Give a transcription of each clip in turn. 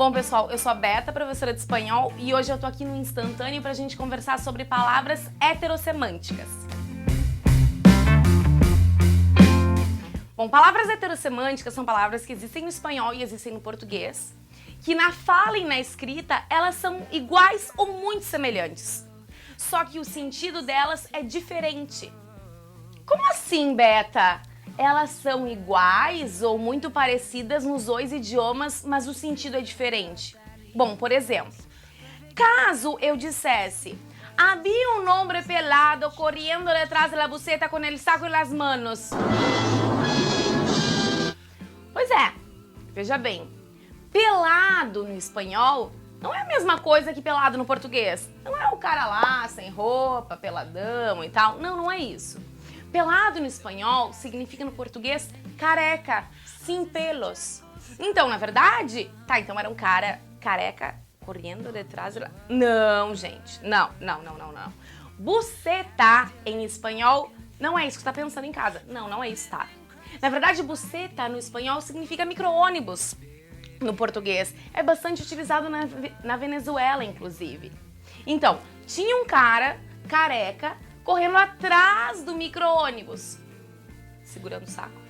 Bom, pessoal, eu sou a Beta, professora de espanhol, e hoje eu tô aqui no Instantâneo pra gente conversar sobre palavras heterossemânticas. Bom, palavras heterossemânticas são palavras que existem no espanhol e existem no português, que na fala e na escrita elas são iguais ou muito semelhantes, só que o sentido delas é diferente. Como assim, Beta? Elas são iguais ou muito parecidas nos dois idiomas, mas o sentido é diferente. Bom, por exemplo, caso eu dissesse havia um homem pelado correndo detrás da buceta com el saco e las manos. Pois é, veja bem, pelado no espanhol não é a mesma coisa que pelado no português. Não é o cara lá, sem roupa, peladão e tal. Não, não é isso. Pelado no espanhol significa no português careca, sem pelos. Então, na verdade, então era um cara careca correndo detrás de... Não, gente, não. Buceta em espanhol não é isso que você tá pensando em casa. Não é isso, tá? Na verdade, buceta no espanhol significa micro-ônibus no português. É bastante utilizado na Venezuela, inclusive. Então, tinha um cara careca correndo atrás do micro-ônibus. Segurando o saco?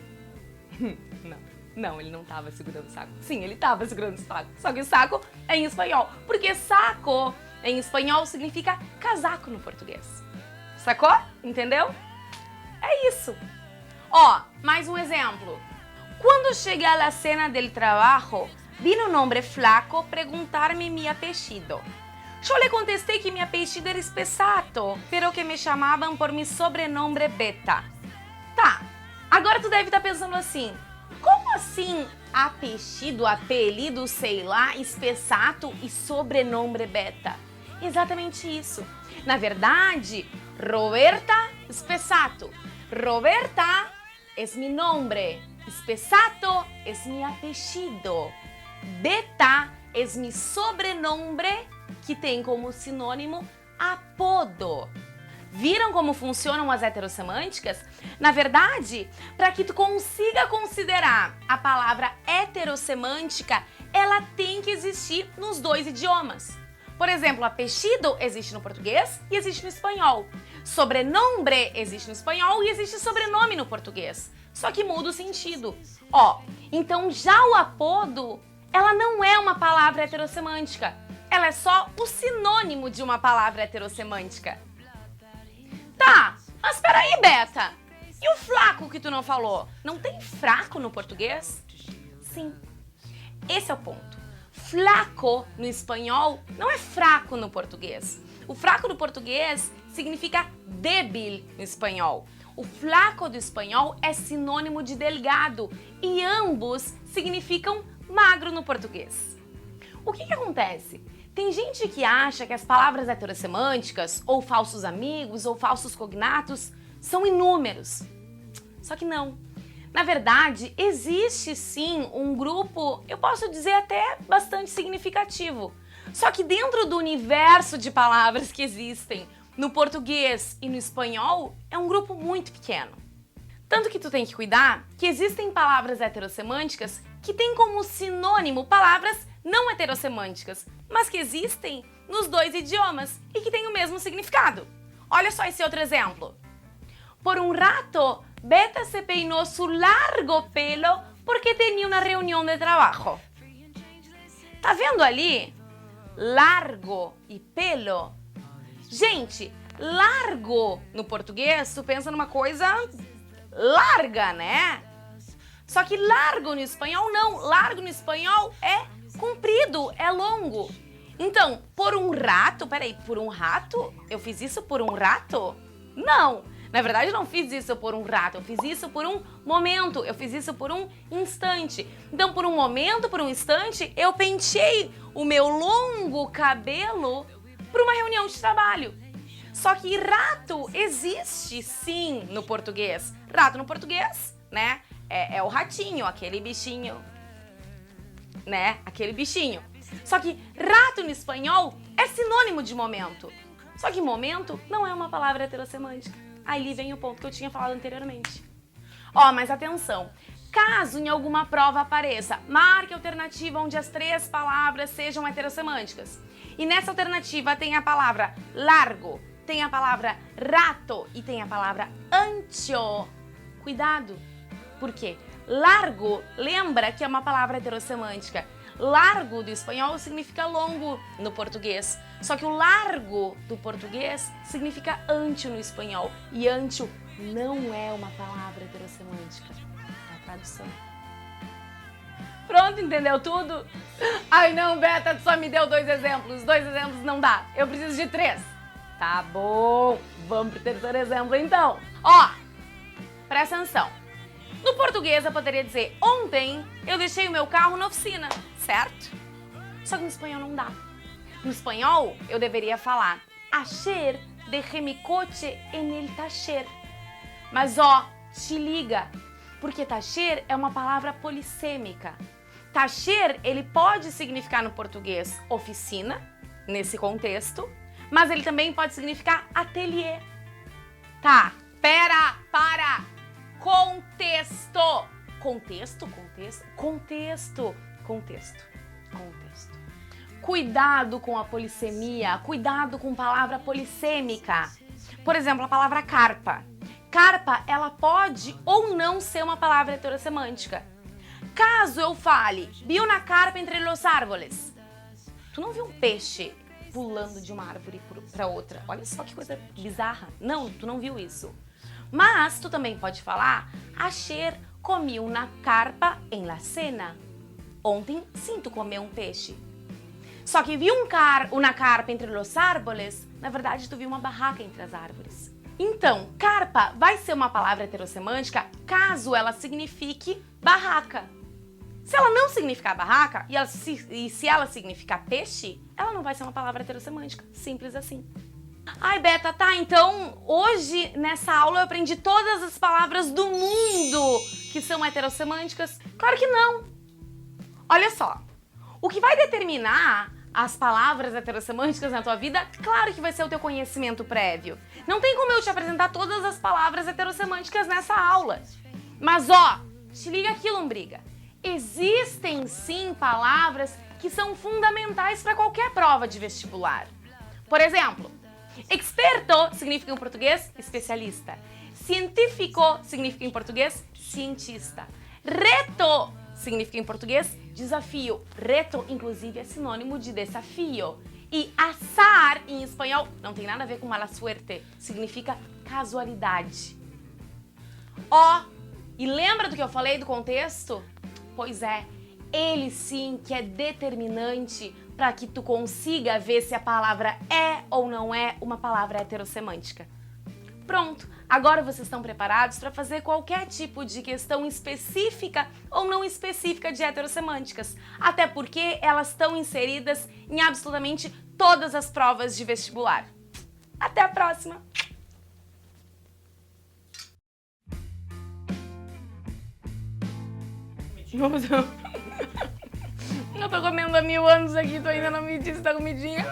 Não, ele não tava segurando o saco. Sim, ele tava segurando o saco. Só que o saco é em espanhol. Porque saco em espanhol significa casaco no português. Sacou? Entendeu? É isso. Ó, mais um exemplo. Quando cheguei à cena del trabajo, vino un hombre flaco perguntar-me mi apellido. Eu le contestei que mi apellido era Espesato, pero que me chamavam por mi sobrenome Beta. Tá, agora tu deve estar pensando assim, como assim apelido, sei lá, Espesato e sobrenome Beta? Exatamente isso. Na verdade, Roberta Espesato. Roberta é mi nombre, Espesato é mi apellido. Beta é mi sobrenome, que tem como sinônimo apodo. Viram como funcionam as heterossemânticas? Na verdade, para que tu consiga considerar a palavra heterossemântica, ela tem que existir nos dois idiomas. Por exemplo, apellido existe no português e existe no espanhol. Sobrenome existe no espanhol e existe sobrenome no português. Só que muda o sentido. Ó, então já o apodo, ela não é uma palavra heterossemântica. Ela é só o sinônimo de uma palavra heterossemântica. Tá, mas peraí, Beta. E o flaco que tu não falou? Não tem fraco no português? Sim. Esse é o ponto. Flaco no espanhol não é fraco no português. O fraco no português significa débil no espanhol. O flaco do espanhol é sinônimo de delgado e ambos significam magro no português. O que acontece? Tem gente que acha que as palavras heterossemânticas, ou falsos amigos, ou falsos cognatos, são inúmeros. Só que não. Na verdade, existe sim um grupo, eu posso dizer até bastante significativo. Só que dentro do universo de palavras que existem no português e no espanhol, é um grupo muito pequeno. Tanto que tu tem que cuidar que existem palavras heterossemânticas que têm como sinônimo palavras não heterossemânticas, mas que existem nos dois idiomas e que têm o mesmo significado. Olha só esse outro exemplo. Por um rato, Beta se peinou su largo pelo porque tinha uma reunião de trabalho. Tá vendo ali? Largo e pelo. Gente, largo no português, tu pensa numa coisa larga, né? Só que largo no espanhol não. Largo no espanhol é comprido, é longo. Então, por um rato, por um rato? Eu fiz isso por um rato? Não, na verdade eu não fiz isso por um rato, eu fiz isso por um momento, eu fiz isso por um instante. Então, por um momento, por um instante, eu penteei o meu longo cabelo para uma reunião de trabalho. Só que rato existe sim no português. Rato no português, né? É o ratinho, aquele bichinho, né? Aquele bichinho. Só que rato no espanhol é sinônimo de momento. Só que momento não é uma palavra heterossemântica. Aí vem o ponto que eu tinha falado anteriormente. Ó, mas atenção. Caso em alguma prova apareça, marque a alternativa onde as 3 palavras sejam heterossemânticas. E nessa alternativa tem a palavra largo, tem a palavra rato e tem a palavra ancho. Cuidado, por quê? Largo, lembra que é uma palavra heterossemântica. Largo do espanhol significa longo no português. Só que o largo do português significa ancho no espanhol. E ancho não é uma palavra heterossemântica. É a tradução. Pronto, entendeu tudo? Ai não, Beta, tu só me deu 2 exemplos. 2 exemplos não dá. Eu preciso de 3. Tá bom, vamos pro terceiro exemplo então. Ó, presta atenção. No português eu poderia dizer, ontem eu deixei o meu carro na oficina, certo? Só que no espanhol não dá. No espanhol eu deveria falar, ayer dejé mi coche en el taller. Mas ó, te liga, porque taller é uma palavra polissêmica. Taller, ele pode significar no português oficina, nesse contexto, mas ele também pode significar ateliê. Tá, para! Contexto. Contexto. Cuidado com a polissemia, cuidado com palavra polissêmica. Por exemplo, a palavra carpa. Carpa, ela pode ou não ser uma palavra heterossemântica. Caso eu fale, vi una carpa entre los árboles. Tu não viu um peixe pulando de uma árvore para outra? Olha só que coisa bizarra. Não, tu não viu isso. Mas tu também pode falar, ayer comi una carpa en la cena. Ontem, sim, tu comeu um peixe. Só que vi una carpa entre los árboles, na verdade tu viu uma barraca entre as árvores. Então, carpa vai ser uma palavra heterossemântica caso ela signifique barraca. Se ela não significar barraca e se ela significar peixe, ela não vai ser uma palavra heterossemântica. Simples assim. Ai, Beta, tá, então hoje nessa aula eu aprendi todas as palavras do mundo que são heterossemânticas? Claro que não. Olha só, o que vai determinar as palavras heterossemânticas na tua vida, claro que vai ser o teu conhecimento prévio. Não tem como eu te apresentar todas as palavras heterossemânticas nessa aula. Mas ó, te liga aqui, lombriga. Existem sim palavras que são fundamentais para qualquer prova de vestibular. Por exemplo, experto significa em português especialista. Científico significa em português cientista. Reto significa em português desafio. Reto, inclusive, é sinônimo de desafio. E azar, em espanhol, não tem nada a ver com mala suerte. Significa casualidade. Ó, e lembra do que eu falei do contexto? Pois é, ele sim que é determinante para que tu consiga ver se a palavra é ou não é uma palavra heterossemântica. Pronto, agora vocês estão preparados para fazer qualquer tipo de questão específica ou não específica de heterossemânticas, até porque elas estão inseridas em absolutamente todas as provas de vestibular. Até a próxima! Eu tô comendo há 1000 anos aqui, tu ainda não me disse da comidinha.